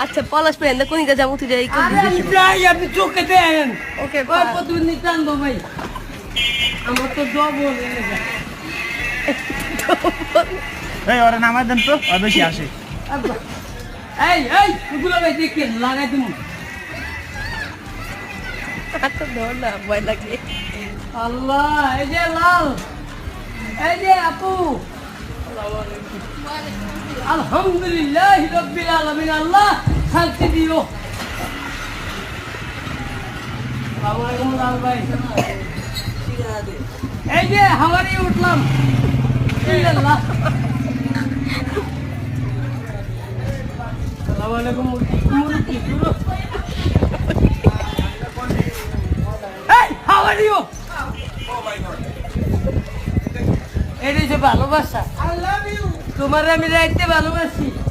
আচ্ছা পলাশ পেন কোন দিকে যাবো তুই যাই আরে আমি যাই আপনি চোখে দেন ওকে ওই প্রতিদিন টানবো ভাই আমার তো ডবল এই ওরে নামাই দেন তো আর বেশি আসে এই এগুলো ভাই দেখেন লাগাই দিন আচ্ছা ধর না ভয় লাগে আল্লাহ এই যে লাল এই যে আপু আলহামদুলিল্লাহ রাব্বিল আলামিন আল্লাহ শান্তি দিও আসসালামু আলাইকুম লাল ভাই এই যে হাওয়ারে উঠলাম আল্লাহ আসসালামু আলাইকুম মুরুকি শুরু এই হাওয়ারে ও এটাই যে ভালোবাসা তোমার আমি রাইতে ভালোবাসি